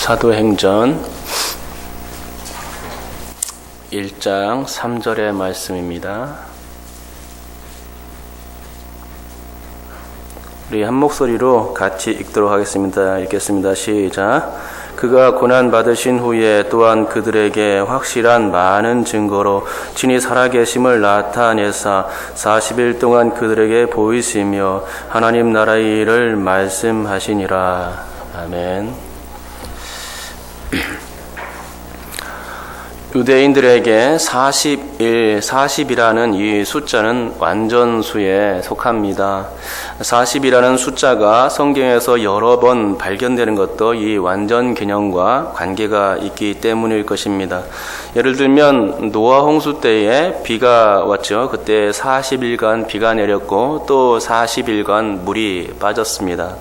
사도행전 1장 3절의 말씀입니다. 우리 한 목소리로 같이 읽도록 하겠습니다. 읽겠습니다. 시작. 그가 고난 받으신 후에 또한 그들에게 확실한 많은 증거로 친히 살아계심을 나타내사 40일 동안 그들에게 보이시며 하나님 나라의 일을 말씀하시니라. 아멘. 유대인들에게 40이라는 이 숫자는 완전수에 속합니다. 40이라는 숫자가 성경에서 여러 번 발견되는 것도 이 완전 개념과 관계가 있기 때문일 것입니다. 예를 들면 노아 홍수 때에 비가 왔죠. 그때 40일간 비가 내렸고 또 40일간 물이 빠졌습니다.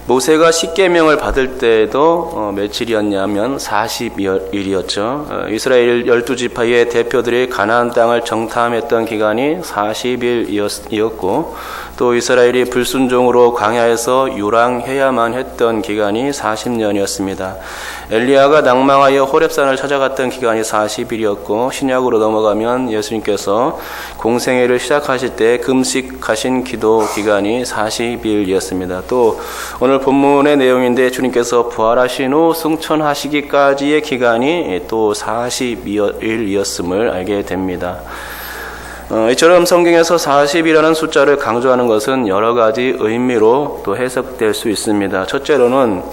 모세가 십계명을 받을 때에도 며칠이었냐면 40일이었죠. 이스라엘 12지파의 대표들이 가나안 땅을 정탐했던 기간이 40일이었고 또 이스라엘이 불순종으로 광야에서 유랑해야만 했던 기간이 40년이었습니다. 엘리야가 낭망하여 호렙산을 찾아갔던 기간이 40일이었고 신약으로 넘어가면 예수님께서 공생애를 시작하실 때 금식하신 기도 기간이 40일이었습니다. 또 오늘 본문의 내용인데 주님께서 부활하신 후 승천하시기까지의 기간이 또 40일이었음을 알게 됩니다. 이처럼 성경에서 40이라는 숫자를 강조하는 것은 여러 가지 의미로 또 해석될 수 있습니다. 첫째로는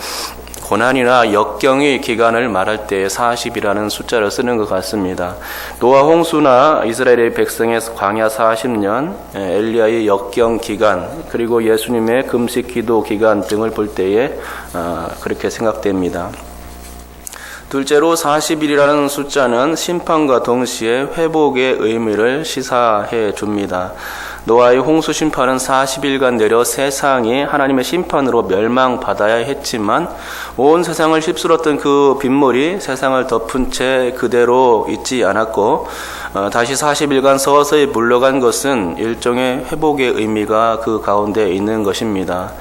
고난이나 역경의 기간을 말할 때 40이라는 숫자를 쓰는 것 같습니다. 노아 홍수나 이스라엘의 백성의 광야 40년, 엘리야의 역경 기간, 그리고 예수님의 금식 기도 기간 등을 볼 때에 그렇게 생각됩니다. 둘째로 40일이라는 숫자는 심판과 동시에 회복의 의미를 시사해 줍니다. 노아의 홍수 심판은 40일간 내려 세상이 하나님의 심판으로 멸망받아야 했지만 온 세상을 휩쓸었던 그 빗물이 세상을 덮은 채 그대로 있지 않았고 다시 40일간 서서히 물러간 것은 일종의 회복의 의미가 그 가운데 있는 것입니다.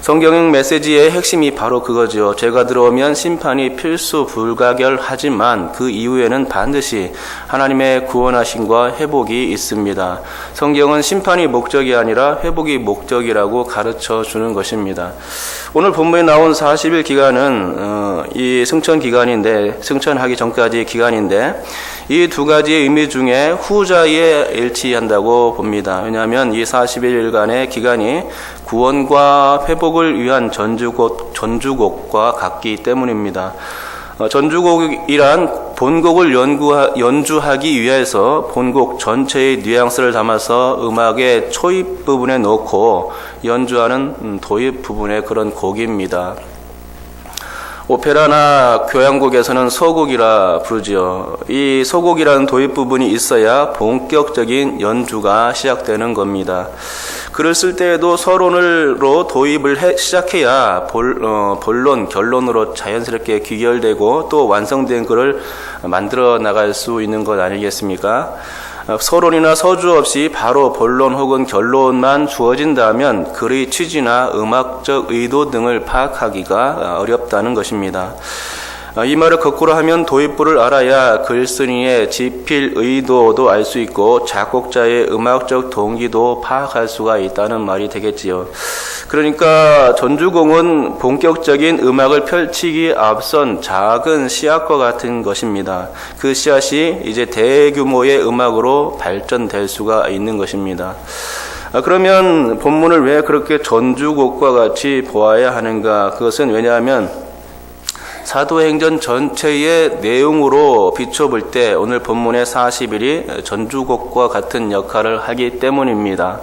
성경 메시지의 핵심이 바로 그거죠. 죄가 들어오면 심판이 필수 불가결하지만 그 이후에는 반드시 하나님의 구원하심과 회복이 있습니다. 성경은 심판이 목적이 아니라 회복이 목적이라고 가르쳐 주는 것입니다. 오늘 본문에 나온 40일 기간은 이 승천 기간인데, 승천하기 전까지의 기간인데 이 두 가지의 의미 중에 후자에 일치한다고 봅니다. 왜냐하면 이 40일간의 기간이 구원과 회복을 위한 전주곡과 같기 때문입니다. 전주곡이란 본곡을 연주하기 위해서 본곡 전체의 뉘앙스를 담아서 음악의 초입 부분에 넣고 연주하는 도입 부분의 그런 곡입니다. 오페라나 교향곡에서는 서곡이라 부르지요. 이 서곡이라는 도입 부분이 있어야 본격적인 연주가 시작되는 겁니다. 글을 쓸 때에도 서론으로 도입을 시작해야 본론, 결론으로 자연스럽게 귀결되고 또 완성된 글을 만들어 나갈 수 있는 것 아니겠습니까? 서론이나 서주 없이 바로 본론 혹은 결론만 주어진다면 글의 취지나 음악적 의도 등을 파악하기가 어렵다는 것입니다. 이 말을 거꾸로 하면 도입부를 알아야 글쓴이의 지필 의도도 알 수 있고 작곡자의 음악적 동기도 파악할 수가 있다는 말이 되겠지요. 그러니까 전주곡은 본격적인 음악을 펼치기 앞선 작은 씨앗과 같은 것입니다. 그 씨앗이 이제 대규모의 음악으로 발전될 수가 있는 것입니다. 그러면 본문을 왜 그렇게 전주곡과 같이 보아야 하는가? 그것은 왜냐하면 사도행전 전체의 내용으로 비춰볼 때 오늘 본문의 40일이 전주곡과 같은 역할을 하기 때문입니다.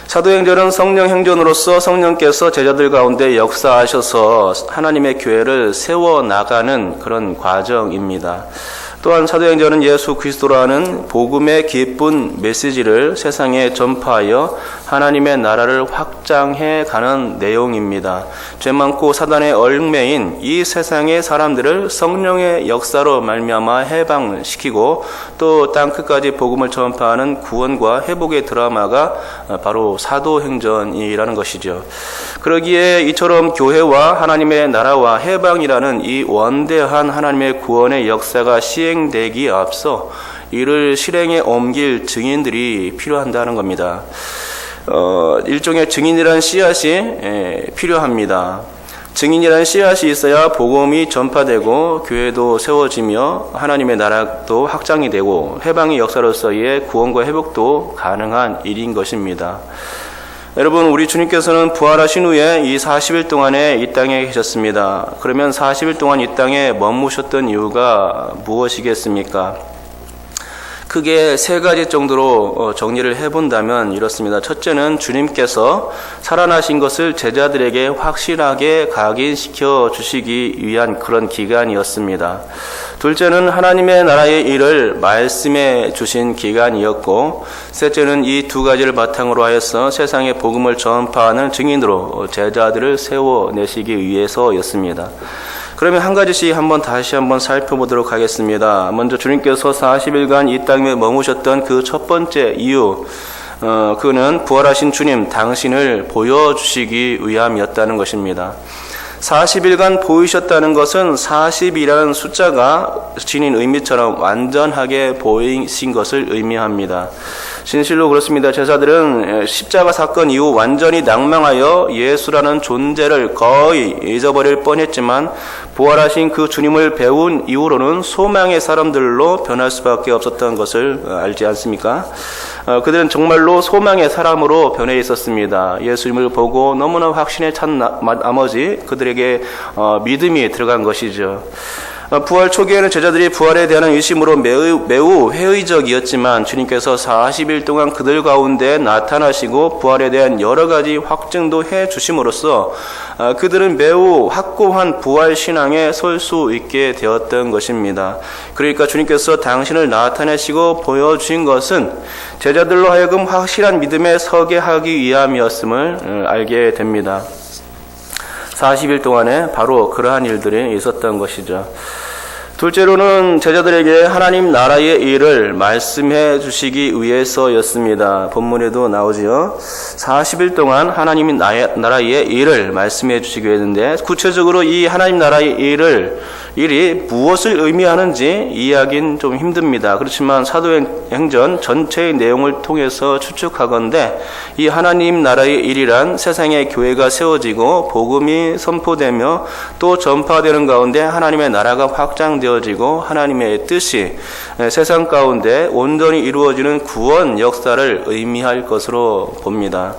사도행전은 성령 행전으로서 성령께서 제자들 가운데 역사하셔서 하나님의 교회를 세워나가는 그런 과정입니다. 또한 사도행전은 예수 그리스도라는 복음의 기쁜 메시지를 세상에 전파하여 하나님의 나라를 확장해 가는 내용입니다. 죄 많고 사단의 얽매인 이 세상의 사람들을 성령의 역사로 말미암아 해방시키고 또 땅 끝까지 복음을 전파하는 구원과 회복의 드라마가 바로 사도행전이라는 것이죠. 그러기에 이처럼 교회와 하나님의 나라와 해방이라는 이 원대한 하나님의 구원의 역사가 시행되기 앞서 이를 실행에 옮길 증인들이 필요한다는 겁니다. 일종의 증인이라는 씨앗이 필요합니다. 증인이라는 씨앗이 있어야 복음이 전파되고 교회도 세워지며 하나님의 나라도 확장이 되고 해방의 역사로서의 구원과 회복도 가능한 일인 것입니다. 여러분, 우리 주님께서는 부활하신 후에 이 40일 동안에 이 땅에 계셨습니다. 그러면 40일 동안 이 땅에 머무셨던 이유가 무엇이겠습니까? 크게 세 가지 정도로 정리를 해본다면 이렇습니다. 첫째는 주님께서 살아나신 것을 제자들에게 확실하게 각인시켜 주시기 위한 그런 기간이었습니다. 둘째는 하나님의 나라의 일을 말씀해 주신 기간이었고, 셋째는 이 두 가지를 바탕으로 하여서 세상에 복음을 전파하는 증인으로 제자들을 세워내시기 위해서였습니다. 그러면 한 가지씩 다시 한번 살펴보도록 하겠습니다. 먼저 주님께서 40일간 이 땅에 머무셨던 그 첫 번째 이유, 그는 부활하신 주님 당신을 보여주시기 위함이었다는 것입니다. 40일간 보이셨다는 것은 40이라는 숫자가 지닌 의미처럼 완전하게 보이신 것을 의미합니다. 진실로 그렇습니다. 제자들은 십자가 사건 이후 완전히 낭망하여 예수라는 존재를 거의 잊어버릴 뻔했지만 부활하신 그 주님을 배운 이후로는 소망의 사람들로 변할 수밖에 없었던 것을 알지 않습니까? 그들은 정말로 소망의 사람으로 변해 있었습니다. 예수님을 보고 너무나 확신에 찬 나머지 그들에게 믿음이 들어간 것이죠. 부활 초기에는 제자들이 부활에 대한 의심으로 매우 회의적이었지만 주님께서 40일 동안 그들 가운데 나타나시고 부활에 대한 여러 가지 확증도 해 주심으로써 그들은 매우 확고한 부활 신앙에 설 수 있게 되었던 것입니다. 그러니까 주님께서 당신을 나타내시고 보여주신 것은 제자들로 하여금 확실한 믿음에 서게 하기 위함이었음을 알게 됩니다. 40일 동안에 바로 그러한 일들이 있었던 것이죠. 둘째로는 제자들에게 하나님 나라의 일을 말씀해 주시기 위해서였습니다. 본문에도 나오지요. 40일 동안 하나님 나라의 일을 말씀해 주시기 위해서인데, 구체적으로 이 하나님 나라의 일이 무엇을 의미하는지 이해하기는 좀 힘듭니다. 그렇지만 사도행전 전체의 내용을 통해서 추측하건대 이 하나님 나라의 일이란 세상의 교회가 세워지고 복음이 선포되며 또 전파되는 가운데 하나님의 나라가 확장되어지고 하나님의 뜻이 세상 가운데 온전히 이루어지는 구원 역사를 의미할 것으로 봅니다.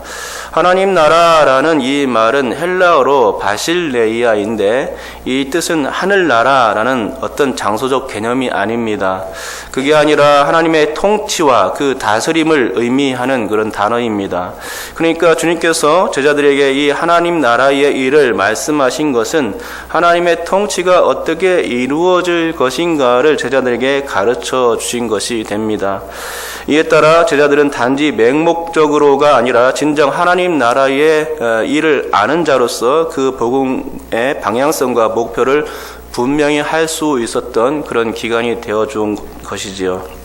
하나님 나라라는 이 말은 헬라어로 바실레이아인데 이 뜻은 하늘나라라는 어떤 장소적 개념이 아닙니다. 그게 아니라 하나님의 통치와 그 다스림을 의미하는 그런 단어입니다. 그러니까 주님께서 제자들에게 이 하나님 나라의 일을 말씀하신 것은 하나님의 통치가 어떻게 이루어질 것인가를 제자들에게 가르쳐 주신 것이 됩니다. 이에 따라 제자들은 단지 맹목적으로가 아니라 진정 하나님 나라의 일을 아는 자로서 그 복음의 방향성과 목표를 분명히 할 수 있었던 그런 기간이 되어준 것이지요.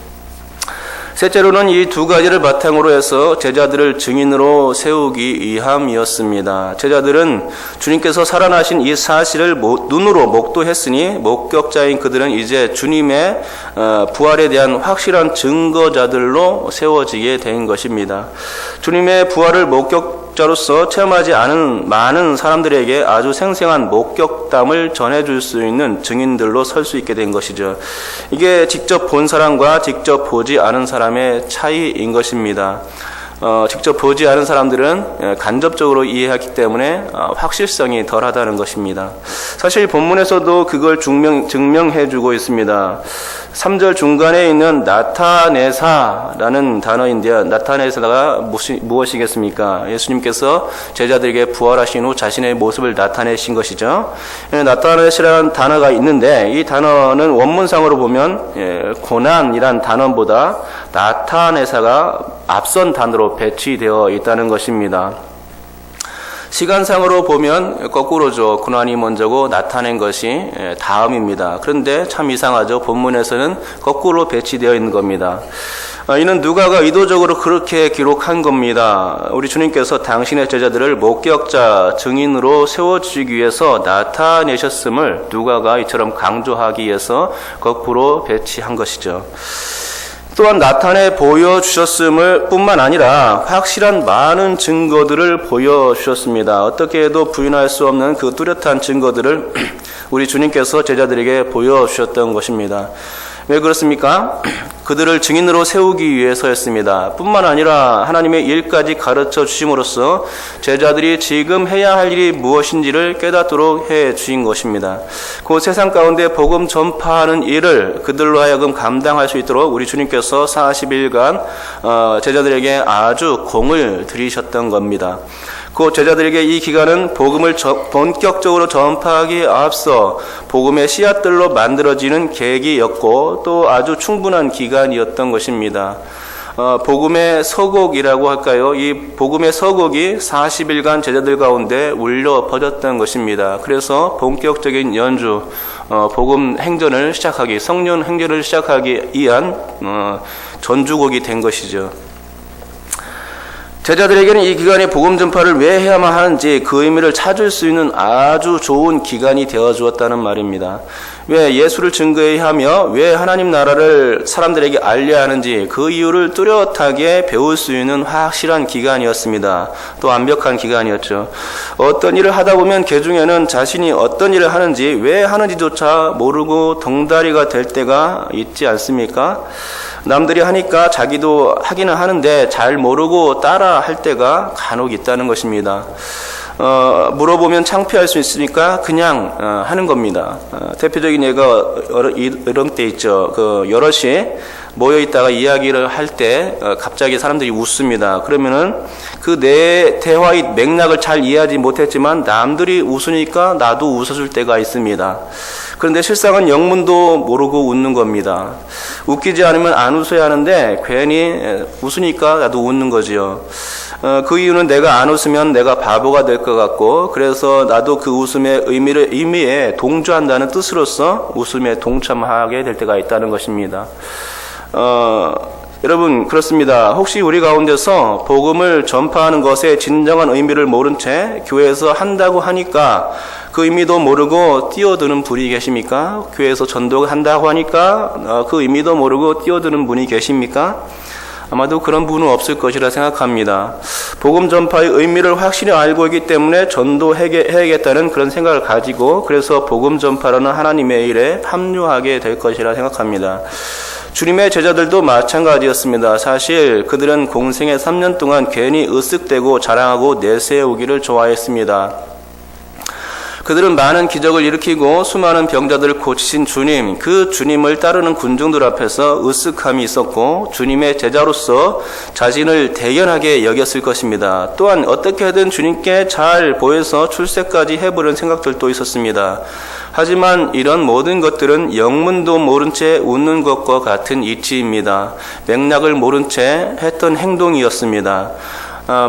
셋째로는 이 두 가지를 바탕으로 해서 제자들을 증인으로 세우기 위함이었습니다. 제자들은 주님께서 살아나신 이 사실을 눈으로 목도했으니 목격자인 그들은 이제 주님의 부활에 대한 확실한 증거자들로 세워지게 된 것입니다. 주님의 부활을 목격자로서 체험하지 않은 많은 사람들에게 아주 생생한 목격담을 전해줄 수 있는 증인들로 설 수 있게 된 것이죠. 이게 직접 본 사람과 직접 보지 않은 사람의 차이인 것입니다. 직접 보지 않은 사람들은 간접적으로 이해하기 때문에 확실성이 덜하다는 것입니다. 사실 본문에서도 그걸 증명해주고 있습니다. 3절 중간에 있는 나타내사라는 단어인데요. 나타내사가 무엇이겠습니까? 예수님께서 제자들에게 부활하신 후 자신의 모습을 나타내신 것이죠. 나타내시라는 단어가 있는데 이 단어는 원문상으로 보면 고난이란 단어보다 나타내사가 앞선 단으로 배치되어 있다는 것입니다. 시간상으로 보면 거꾸로죠. 고난이 먼저고 나타낸 것이 다음입니다. 그런데 참 이상하죠. 본문에서는 거꾸로 배치되어 있는 겁니다. 이는 누가가 의도적으로 그렇게 기록한 겁니다. 우리 주님께서 당신의 제자들을 목격자, 증인으로 세워주시기 위해서 나타내셨음을 누가가 이처럼 강조하기 위해서 거꾸로 배치한 것이죠. 또한 나타내 보여주셨음을 뿐만 아니라 확실한 많은 증거들을 보여주셨습니다. 어떻게 해도 부인할 수 없는 그 뚜렷한 증거들을 우리 주님께서 제자들에게 보여주셨던 것입니다. 왜 그렇습니까? 그들을 증인으로 세우기 위해서였습니다. 뿐만 아니라 하나님의 일까지 가르쳐 주심으로써 제자들이 지금 해야 할 일이 무엇인지를 깨닫도록 해 주신 것입니다. 그 세상 가운데 복음 전파하는 일을 그들로 하여금 감당할 수 있도록 우리 주님께서 40일간 제자들에게 아주 공을 들이셨던 겁니다. 그 제자들에게 이 기간은 복음을 본격적으로 전파하기에 앞서 복음의 씨앗들로 만들어지는 계기였고 또 아주 충분한 기간이었던 것입니다. 복음의 서곡이라고 할까요? 이 복음의 서곡이 40일간 제자들 가운데 울려 퍼졌던 것입니다. 그래서 본격적인 연주, 복음 행전을 시작하기, 성령 행전을 시작하기 위한 전주곡이 된 것이죠. 제자들에게는 이 기간에 복음 전파를 왜 해야만 하는지 그 의미를 찾을 수 있는 아주 좋은 기간이 되어 주었다는 말입니다. 왜 예수를 증거해야 하며 왜 하나님 나라를 사람들에게 알려야 하는지 그 이유를 뚜렷하게 배울 수 있는 확실한 기간이었습니다. 또 완벽한 기간이었죠. 어떤 일을 하다 보면 개중에는 자신이 어떤 일을 하는지 왜 하는지조차 모르고 덩다리가 될 때가 있지 않습니까? 남들이 하니까 자기도 하기는 하는데 잘 모르고 따라 할 때가 간혹 있다는 것입니다. 물어보면 창피할 수 있으니까 그냥 하는 겁니다. 대표적인 예가 이런 때 있죠. 여럿이 모여 있다가 이야기를 할 때 갑자기 사람들이 웃습니다. 그러면은 그 내 대화의 맥락을 잘 이해하지 못했지만 남들이 웃으니까 나도 웃어줄 때가 있습니다. 그런데 실상은 영문도 모르고 웃는 겁니다. 웃기지 않으면 안 웃어야 하는데 괜히 웃으니까 나도 웃는 거지요. 그 이유는 내가 안 웃으면 내가 바보가 될 것 같고 그래서 나도 그 웃음의 의미에 동조한다는 뜻으로서 웃음에 동참하게 될 때가 있다는 것입니다. 여러분 그렇습니다. 혹시 우리 가운데서 복음을 전파하는 것의 진정한 의미를 모른 채 교회에서 한다고 하니까 그 의미도 모르고 뛰어드는 분이 계십니까? 교회에서 전도한다고 하니까 그 의미도 모르고 뛰어드는 분이 계십니까? 아마도 그런 분은 없을 것이라 생각합니다. 복음 전파의 의미를 확실히 알고 있기 때문에 전도해야겠다는 그런 생각을 가지고 그래서 복음 전파라는 하나님의 일에 합류하게 될 것이라 생각합니다. 주님의 제자들도 마찬가지였습니다. 사실 그들은 공생의 3년 동안 괜히 으쓱대고 자랑하고 내세우기를 좋아했습니다. 그들은 많은 기적을 일으키고 수많은 병자들을 고치신 주님, 그 주님을 따르는 군중들 앞에서 으쓱함이 있었고 주님의 제자로서 자신을 대견하게 여겼을 것입니다. 또한 어떻게든 주님께 잘 보여서 출세까지 해보려는 생각들도 있었습니다. 하지만 이런 모든 것들은 영문도 모른 채 웃는 것과 같은 이치입니다. 맥락을 모른 채 했던 행동이었습니다.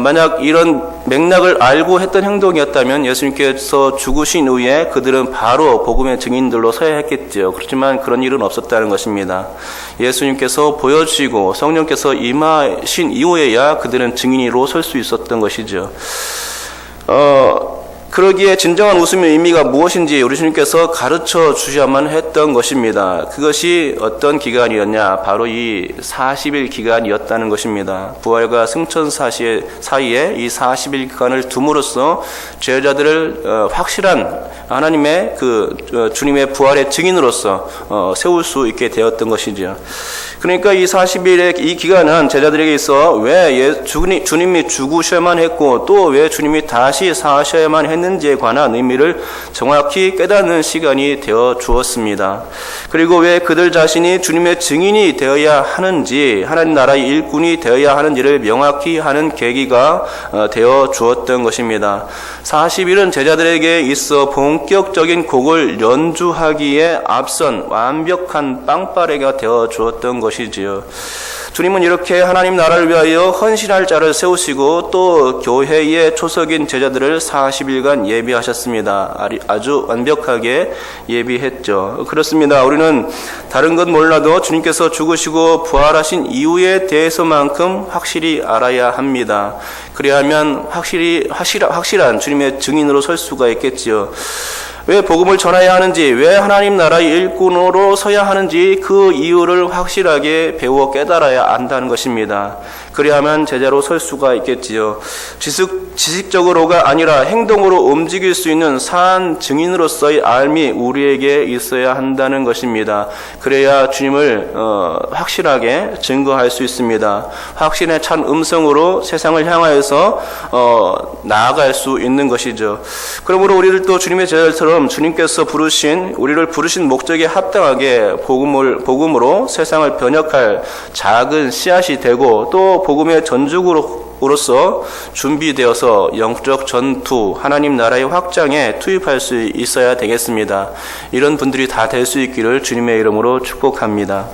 만약 이런 맥락을 알고 했던 행동이었다면 예수님께서 죽으신 후에 그들은 바로 복음의 증인들로 서야 했겠죠. 그렇지만 그런 일은 없었다는 것입니다. 예수님께서 보여주시고 성령께서 임하신 이후에야 그들은 증인으로 설 수 있었던 것이죠. 그러기에 진정한 웃음의 의미가 무엇인지 우리 주님께서 가르쳐 주셔야만 했던 것입니다. 그것이 어떤 기간이었냐? 바로 이 40일 기간이었다는 것입니다. 부활과 승천 사이에 이 40일 기간을 둠으로써 제자들을 확실한 하나님의 주님의 부활의 증인으로서 세울 수 있게 되었던 것이죠. 그러니까 이 40일의 이 기간은 제자들에게 있어 왜 주님이 죽으셔야만 했고 또 왜 주님이 다시 사셔야만 했는지에 관한 의미를 정확히 깨닫는 시간이 되어 주었습니다. 그리고 왜 그들 자신이 주님의 증인이 되어야 하는지 하나님 나라의 일꾼이 되어야 하는지를 명확히 하는 계기가 되어 주었던 것입니다. 40일은 제자들에게 있어 본격적인 곡을 연주하기에 앞선 완벽한 빵빠레가 되어 주었던 것이지요. 주님은 이렇게 하나님 나라를 위하여 헌신할 자를 세우시고 또 교회의 초석인 제자들을 40일간 예비하셨습니다. 아주 완벽하게 예비했죠. 그렇습니다. 우리는 다른 건 몰라도 주님께서 죽으시고 부활하신 이유에 대해서만큼 확실히 알아야 합니다. 그래야만 확실한 주님의 증인으로 설 수가 있겠지요. 왜 복음을 전해야 하는지, 왜 하나님 나라의 일꾼으로 서야 하는지 그 이유를 확실하게 배워 깨달아야 안다는 것입니다. 그래야만 제자로 설 수가 있겠지요. 지식적으로가 아니라 행동으로 움직일 수 있는 산 증인으로서의 알미 우리에게 있어야 한다는 것입니다. 그래야 주님을 확실하게 증거할 수 있습니다. 확신의 찬 음성으로 세상을 향하여서 나아갈 수 있는 것이죠. 그러므로 우리들도 주님의 제자들처럼 주님께서 우리를 부르신 목적에 합당하게 복음으로 세상을 번역할 작은 씨앗이 되고 또 복음의 전주로서 준비되어서 영적 전투, 하나님 나라의 확장에 투입할 수 있어야 되겠습니다. 이런 분들이 다 될 수 있기를 주님의 이름으로 축복합니다.